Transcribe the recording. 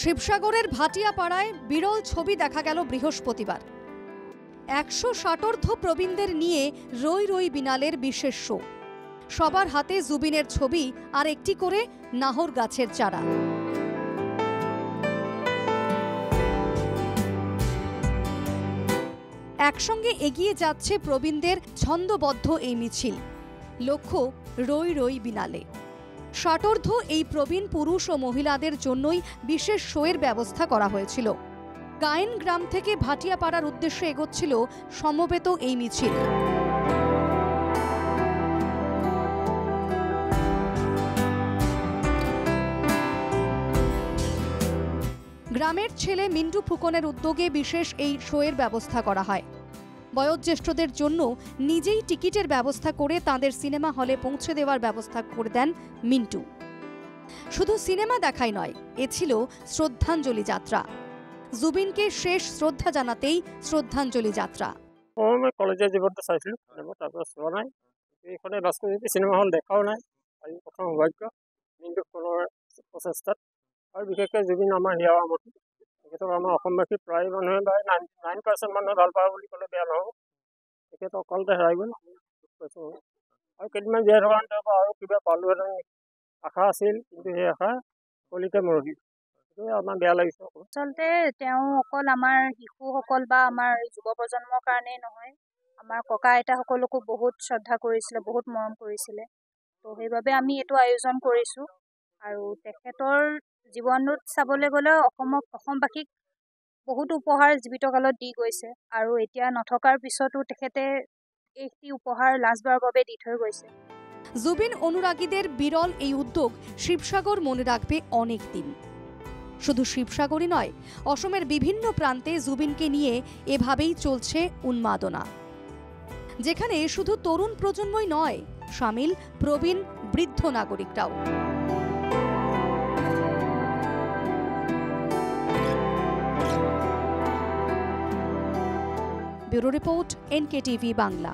শিবসাগরের ভাটিয়াপাড়ায় বিরল ছবি দেখা গেল বৃহস্পতিবার। 160 প্রবীণদের নিয়ে রই রই বিনালের বিশেষ শো। সবার হাতে জুবিনের ছবি আর একটি করে নাহর গাছের চারা। একসঙ্গে এগিয়ে যাচ্ছে প্রবীণদের ছন্দবদ্ধ এই মিছিল। লক্ষ্য রই রই বিনালে। ষাটোর্ধ্ব এই প্রবীণ পুরুষ ও মহিলাদের জন্যই বিশেষ শোয়ের ব্যবস্থা করা হয়েছিল। গায়েন গ্রাম থেকে ভাটিয়াপাড়ার উদ্দেশ্যে এগোচ্ছিল সমবেত এই মিছিল। গ্রামের ছেলে মিন্টু ফুকনের উদ্যোগে বিশেষ এই শোয়ের ব্যবস্থা করা হয়। বয়োজ্যেষ্ঠদের জন্য নিজেই টিকিটের ব্যবস্থা করে তাদের সিনেমা হলে পৌঁছে দেওয়ার ব্যবস্থা করে দেন মিন্টু। শুধু সিনেমা দেখাই নয়, এ ছিল শ্রদ্ধাঞ্জলি যাত্রা। জুবিনকে শেষ শ্রদ্ধা জানাতেই শ্রদ্ধাঞ্জলি যাত্রা। আমি কলেজে জীবনটা চাইছিলো, তারপর শোয়া নাই। এইখানে রাজনীতি সিনেমা হল দেখাও নাই। আজি প্ৰথম সৌভাগ্য মিন্টু ফুকনৰ প্ৰচেষ্টাত, আৰু বিশেষকৈ জুবিন আমাৰ হিয়া আমঠি। তেখেতক আমাৰ অসমবাসী প্ৰায় মানুহে বা 99% মানুহে ভাল পায় বুলি ক'লে বেয়া নহ'ব। তেখেত অকলতে হেৰাই গ'ল, পাইছোঁ। আৰু কেইদিনমান জীয়াই থকা পৰা আৰু কিবা পালোহেঁতেন আশা আছিল, কিন্তু সেই আশা কলিতে মৰহি। সেইটোৱে আমাৰ বেয়া লাগিছে। আচলতে তেওঁ অকল আমাৰ শিশুসকল বা আমাৰ যুৱ প্ৰজন্মৰ কাৰণেই নহয়, আমাৰ ককা আইতাসকলকো বহুত শ্ৰদ্ধা কৰিছিলে, বহুত মৰম কৰিছিলে। তো সেইবাবে আমি এইটো আয়োজন কৰিছোঁ। আৰু তেখেতৰ জীৱনত চাবলৈ গ'লে অসমবাসীক বহুতো উপহাৰ জীৱিতকালত দি গৈছে, আৰু এতিয়া নথকাৰ পিছতো তেখেতে এইটি উপহাৰ লাষ্টবাৰৰ বাবে দি থৈ গৈছে। জুবিন অনুরাগীদের বিরল এই উদ্যোগ শিবসাগর মনে রাখবে অনেক দিন। শুধু শিবসাগরই নয়, অসমের বিভিন্ন প্রান্তে জুবিনকে নিয়ে এভাবেই চলছে উন্মাদনা, যেখানে শুধু তরুণ প্রজন্মই নয়, শামিল প্রবীণ বৃদ্ধ নাগরিকরাও। Bureau report, NKTV Bangla.